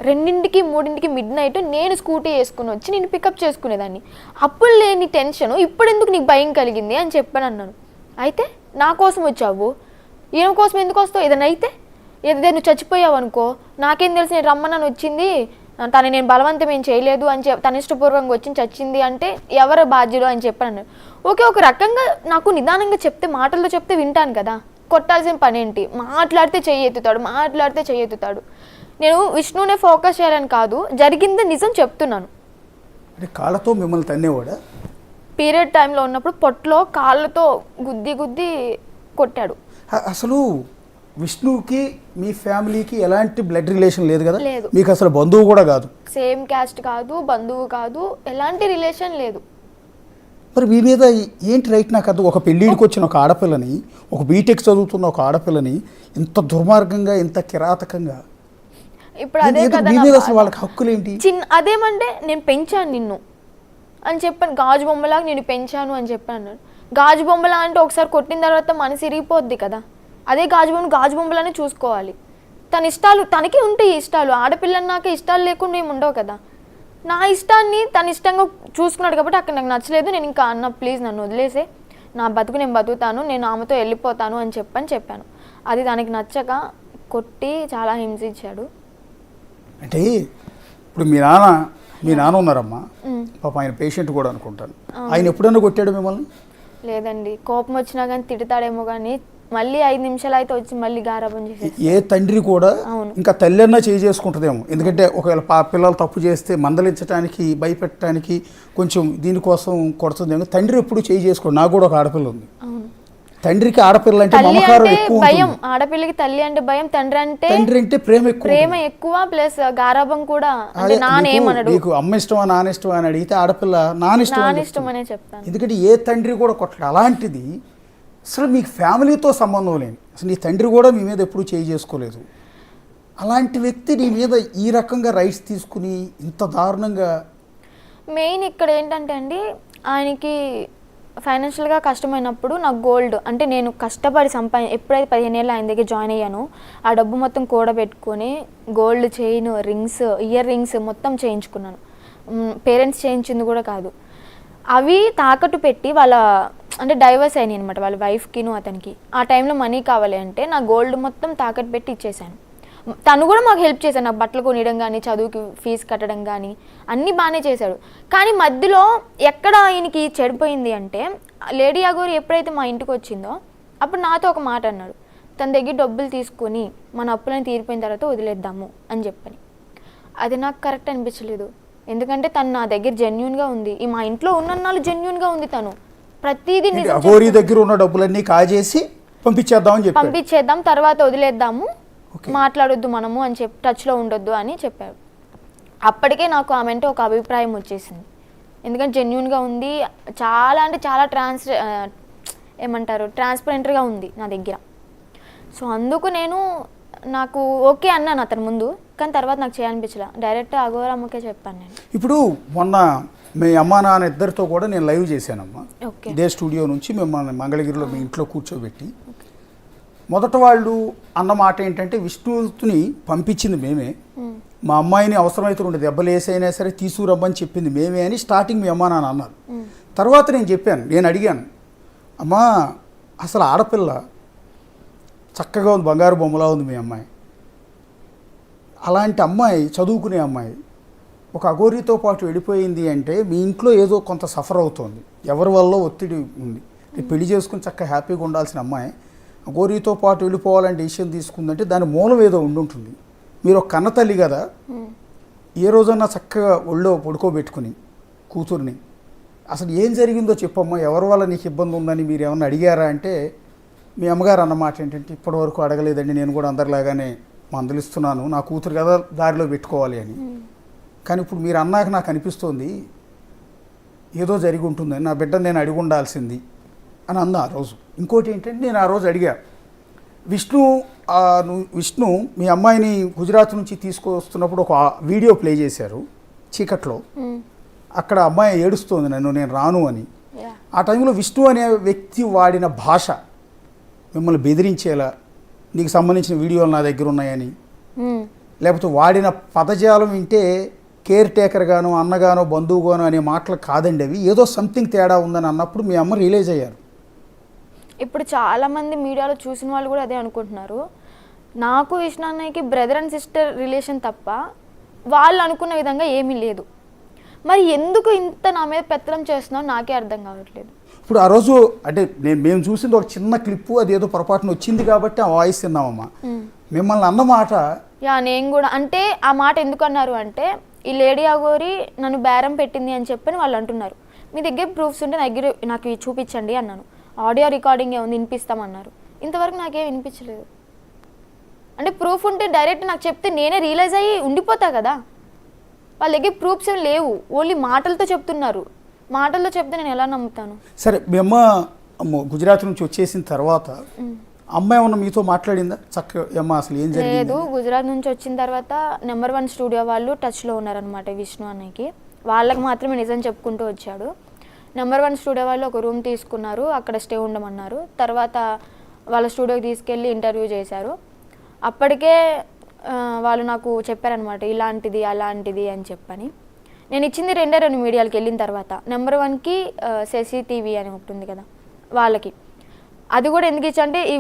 2ంటికి 3ంటికి mid night నేను scooty వేసుకుని వచ్చి నేను పికప్ చేసుకునేదాన్ని. అప్పుడు లేని టెన్షన్ ఇప్పుడు ఎందుకు నీకు భయం కలిగింది అని చెప్పాను అన్నాను. అయితే నా కోసం వచ్చావు, ఈయన కోసం ఎందుకు వస్తావు? ఏదైనా అయితే ఏదైనా నువ్వు చచ్చిపోయావు అనుకో, నాకేం తెలుసు, నేను రమ్మన్నాను వచ్చింది, తను నేను బలవంతం ఏం చేయలేదు అని తన ఇష్టపూర్వకంగా వచ్చి చచ్చింది అంటే ఎవరు బాధ్యులు అని చెప్పాను అన్నాడు. ఓకే, ఒక రకంగా నాకు నిదానంగా చెప్తే, మాటల్లో చెప్తే వింటాను కదా, కొట్టాల్సిన పని ఏంటి? మాట్లాడితే చెయ్యెత్తుతాడు. నేను విష్ణునే ఫోకస్ చేయాలని కాదు, జరిగింది నిజం చెప్తున్నాను. అంటే కాళ్ళతో మిమ్మల్ని తన్నేవాడా? పీరియడ్ టైంలో ఉన్నప్పుడు పొట్టలో కాళ్ళతో గుద్ది కొట్టాడు. అసలు విష్ణుకి మీ ఫ్యామిలీకి ఎలాంటి బ్లడ్ రిలేషన్ లేదు కదా? లేదు. మీకు అసలు బంధువు కూడా కాదు? సేమ్ క్యాస్ట్ కాదు, బంధువు కాదు, ఎలాంటి రిలేషన్ లేదు. మరి మీ మీద ఏంటి రైట్? నాకు అది ఒక పెళ్ళిడికి వచ్చిన ఒక ఆడపిల్లని, ఒక బీటెక్ చదువుతున్న ఒక ఆడపిల్లని ఇంత దుర్మార్గంగా, ఇంత కిరాతకంగా, ఇప్పుడు అదే కదా మీ మీద అసలు వాళ్ళకి హక్కులు ఏంటి? అదేమంటే నేను పెంచాను నిన్ను అని చెప్పాను, గాజు బొమ్మలాగా నేను పెంచాను అని చెప్పాను. గాజు బొమ్మలా అంటే ఒకసారి కొట్టిన తర్వాత మనసు ఇరిగిపోద్ది కదా, అదే గాజు బొమ్మలానే చూసుకోవాలి. తన ఇష్టాలు తనకి ఉంటాయి, ఇష్టాలు. ఆడపిల్లన్నాక ఇష్టాలు లేకుండా ఏమి ఉండవు కదా. నా ఇష్టాన్ని తన ఇష్టంగా చూసుకున్నాడు కాబట్టి అక్కడ నాకు నచ్చలేదు. నేను ఇంకా అన్న ప్లీజ్ నన్ను వదిలేసే, నా బతుకు నేను బతుకుతాను, నేను ఆమెతో వెళ్ళిపోతాను అని చెప్పాను. అది దానికి నచ్చక కొట్టి చాలా హింసించాడు. అంటే ఇప్పుడు మీ నాన్న ఉన్నారమ్మా, పాప ఆయన పేషెంట్ కూడా అనుకుంటాను, ఆయన ఎప్పుడన్నా కొట్టాడు మిమ్మల్ని? లేదండి, కోపం వచ్చినా కానీ తిడతాడేమో కానీ మళ్ళీ 5 నిమిషాలు అయితే వచ్చి మళ్ళీ గారాబం చేసి. ఏ తండ్రి కూడా ఇంకా తల్లి అన్నా చేసుకుంటుందేమో, ఎందుకంటే ఒకవేళ పిల్లలు తప్పు చేస్తే మందలించడానికి, భయపెట్టడానికి కొంచెం దీనికోసం కొడుతుందేమో. తండ్రి ఎప్పుడు చేసుకోడు. నాకు కూడా ఒక ఆడపిల్ల ఉంది. తండ్రికి ఆడపిల్ల అంటే మమకారం ఎక్కువ, భయం. ఆడపిల్లకి తల్లి అంటే భయం, తండ్రి అంటే ప్రేమ ఎక్కువ, ప్లస్ గారాబం కూడా. నీకు అమ్మ ఇష్టమా నాన్న ఇష్టమా అని అడిగితే ఆడపిల్ల నాన్న ఇష్టం అనే చెప్తాను. ఎందుకంటే ఏ తండ్రి కూడా కొట్టడు. అలాంటిది అసలు మీకు ఫ్యామిలీతో సంబంధం లేని, అసలు నీ తండ్రి కూడా మీ మీద ఎప్పుడు చేసుకోలేదు. అలాంటి వ్యక్తి నీ మీద ఈ రకంగా రైట్స్ తీసుకుని ఇంత దారుణంగా. మెయిన్ ఇక్కడ ఏంటంటే అండి, ఆయనకి ఫైనాన్షియల్గా కష్టమైనప్పుడు నాకు గోల్డ్ అంటే నేను కష్టపడి ఎప్పుడైతే 15 ఏళ్ళు ఆయన దగ్గర జాయిన్ అయ్యానో ఆ డబ్బు మొత్తం కూడబెట్టుకొని gold chain, rings, earrings మొత్తం చేయించుకున్నాను. పేరెంట్స్ చేయించింది కూడా కాదు. అవి తాకట్టు పెట్టి వాళ్ళ అంటే డైవర్స్ అయినాయి అనమాట, వాళ్ళ వైఫ్కిను అతనికి. ఆ టైంలో మనీ కావాలి అంటే నా గోల్డ్ మొత్తం తాకట్టు పెట్టి ఇచ్చేసాను. తను కూడా మాకు హెల్ప్ చేశాడు, నాకు బట్టలు కొనియడం కానీ, చదువుకి ఫీజు కట్టడం కానీ అన్నీ బాగానే చేశాడు. కానీ మధ్యలో ఎక్కడ ఆయనకి చెడిపోయింది అంటే, లేడీ అగోరి ఎప్పుడైతే మా ఇంటికి వచ్చిందో అప్పుడు నాతో ఒక మాట అన్నాడు, తన దగ్గర డబ్బులు తీసుకొని మన అప్పులను తీరిపోయిన తర్వాత వదిలేద్దాము అని చెప్పని. అది నాకు కరెక్ట్ అనిపించలేదు. ఎందుకంటే తను నా దగ్గర జెన్యూన్గా ఉంది, ఈ మా ఇంట్లో ఉన్నన్నాళ్ళు జెన్యూన్గా ఉంది. తను ప్రతిదీ అగోరి దగ్గర ఉన్న డబ్బులన్నీ కాజేసి పంపించేద్దాం, తర్వాత వదిలేద్దాము, మాట్లాడొద్దు మనము అని చెప్పి, టచ్లో ఉండొద్దు అని చెప్పాడు. అప్పటికే నాకు ఆమె అంటే ఒక అభిప్రాయం వచ్చేసింది. ఎందుకంటే జెన్యూన్గా ఉంది, చాలా అంటే చాలా ట్రాన్స్పరెంట్గా ఉంది నా దగ్గర. సో అందుకు నాకు ఓకే అన్నాను అతని ముందు, కానీ తర్వాత నాకు చేయాలనిపించలే, డైరెక్ట్ అఘోరమ్మకే చెప్పాను నేను. ఇప్పుడు మొన్న మీ అమ్మ నాన్న ఇద్దరితో కూడా నేను లైవ్ చేశానమ్మా, ఇదే స్టూడియో నుంచి మిమ్మల్ని మంగళగిరిలో మీ ఇంట్లో కూర్చోబెట్టి. మొదట వాళ్ళు అన్న మాట ఏంటంటే, విష్ణుని పంపించింది మేమే, మా అమ్మాయిని అవసరమైతే 2 దెబ్బలు వేసైనా సరే తీసుకురమ్మని చెప్పింది మేమే అని స్టార్టింగ్ మీ అమ్మ నాన్న అన్నారు. తర్వాత నేను అడిగాను, అమ్మా అసలు ఆడపిల్ల చక్కగా ఉంది, బంగారు బొమ్మలా ఉంది మీ అమ్మాయి, అలాంటి అమ్మాయి, చదువుకునే అమ్మాయి ఒక అఘోరితో పాటు వెళ్ళిపోయింది అంటే మీ ఇంట్లో ఏదో కొంత సఫర్ అవుతుంది, ఎవరి వల్ల ఒత్తిడి ఉంది. పెళ్లి చేసుకుని చక్కగా హ్యాపీగా ఉండాల్సిన అమ్మాయి అఘోరితో పాటు వెళ్ళిపోవాలని డెసిషన్ తీసుకుందంటే దాని మూలం ఏదో ఉండుంటుంది. మీరు ఒక కన్న తల్లి కదా, ఏ రోజన్నా చక్కగా ఒళ్ళో పడుకోబెట్టుకుని కూతుర్ని అసలు ఏం జరిగిందో చెప్పమ్మా, ఎవరి వల్ల నీకు ఇబ్బంది ఉందని మీరు ఏమన్నా అడిగారా అంటే, మీ అమ్మగారు అన్నమాట ఏంటంటే, ఇప్పటివరకు అడగలేదండి, నేను కూడా అందరిలాగానే మందలిస్తున్నాను, నా కూతురు కదా దారిలో పెట్టుకోవాలి అని. కానీ ఇప్పుడు మీరు అన్నాక నాకు అనిపిస్తోంది ఏదో జరిగి ఉంటుందని, నా బిడ్డను నేను అడిగి ఉండాల్సింది అని అంది ఆ రోజు. ఇంకోటి ఏంటంటే, నేను ఆ రోజు అడిగా, విష్ణు మీ అమ్మాయిని గుజరాత్ నుంచి తీసుకొస్తున్నప్పుడు ఒక వీడియో ప్లే చేశారు చీకట్లో, అక్కడ అమ్మాయి ఏడుస్తోంది నేను రాను అని. ఆ టైంలో విష్ణు అనే వ్యక్తి వాడిన భాష మిమ్మల్ని బెదిరించేలా, నీకు సంబంధించిన వీడియోలు నా దగ్గర ఉన్నాయని, లేకపోతే వాడిన పదజాలం వింటే కేర్ టేకర్ గాను అన్నగానో బంధువుగానో అనే మాటలు కాదండి అవి, ఏదో సంథింగ్ తేడా ఉందని అన్నప్పుడు మీ అమ్మ రియలైజ్ అయ్యారు. ఇప్పుడు చాలామంది మీడియాలో చూసిన వాళ్ళు కూడా అదే అనుకుంటున్నారు. నాకు విష్ణు అన్నయ్యకి బ్రదర్ అండ్ సిస్టర్ రిలేషన్ తప్ప వాళ్ళు అనుకున్న విధంగా ఏమీ లేదు. మరి ఎందుకు ఇంత నా మీద పెత్తనం చేస్తున్నావు నాకే అర్థం కావట్లేదు. ఇప్పుడు ఆ రోజు అంటే మేము చూసింది ఒక చిన్న క్లిప్పు, అది ఏదో పొరపాటున వచ్చింది కాబట్టి ఆ వాయిస్ తిన్నామమ్మా. మిమ్మల్ని అన్నమాట నేను కూడా అంటే ఆ మాట ఎందుకు అన్నారు అంటే, ఈ లేడీ అగోరి నన్ను బేరం పెట్టింది అని చెప్పని వాళ్ళు అంటున్నారు. మీ దగ్గర ప్రూఫ్స్ ఉంటే నాకు ఇవి చూపించండి అన్నాను. ఆడియో రికార్డింగ్ ఏముంది వినిపిస్తామన్నారు. ఇంతవరకు నాకేం వినిపించలేదు. అంటే ప్రూఫ్ ఉంటే డైరెక్ట్ నాకు చెప్తే నేనే రియలైజ్ అయ్యి ఉండిపోతా కదా. వాళ్ళ దగ్గర ప్రూఫ్స్ ఏం లేవు, ఓన్లీ మాటలతో చెప్తున్నారు. మాటల్లో చెప్తే నేను ఎలా నమ్ముతాను? సరే, మీ అమ్మ గుజరాత్ నుంచి వచ్చేసిన తర్వాత అమ్మ ఏమన్నా మీతో మాట్లాడిందా? చక్కగా అమ్మ అసలు ఏం జరిగింది? లేదు, గుజరాత్ నుంచి వచ్చిన తర్వాత నెంబర్ 1 స్టూడియో వాళ్ళు టచ్లో ఉన్నారనమాట విష్ణు అన్నయ్యకి. వాళ్ళకి మాత్రమే నిజం చెప్పుకుంటూ వచ్చాడు. నెంబర్ 1 స్టూడియో వాళ్ళు ఒక రూమ్ తీసుకున్నారు, అక్కడ స్టే ఉండమన్నారు. తర్వాత వాళ్ళ స్టూడియోకి తీసుకెళ్ళి ఇంటర్వ్యూ చేశారు. అప్పటికే వాళ్ళు నాకు చెప్పారనమాట, ఇలాంటిది అలాంటిది అని చెప్పని. నేను ఇచ్చింది 2 మీడియాలకు వెళ్ళిన తర్వాత. నెంబర్ 1కి శశి టీవీ అని ఒకటి ఉంది కదా వాళ్ళకి. అది కూడా ఎందుకు ఇచ్చా అంటే ఈ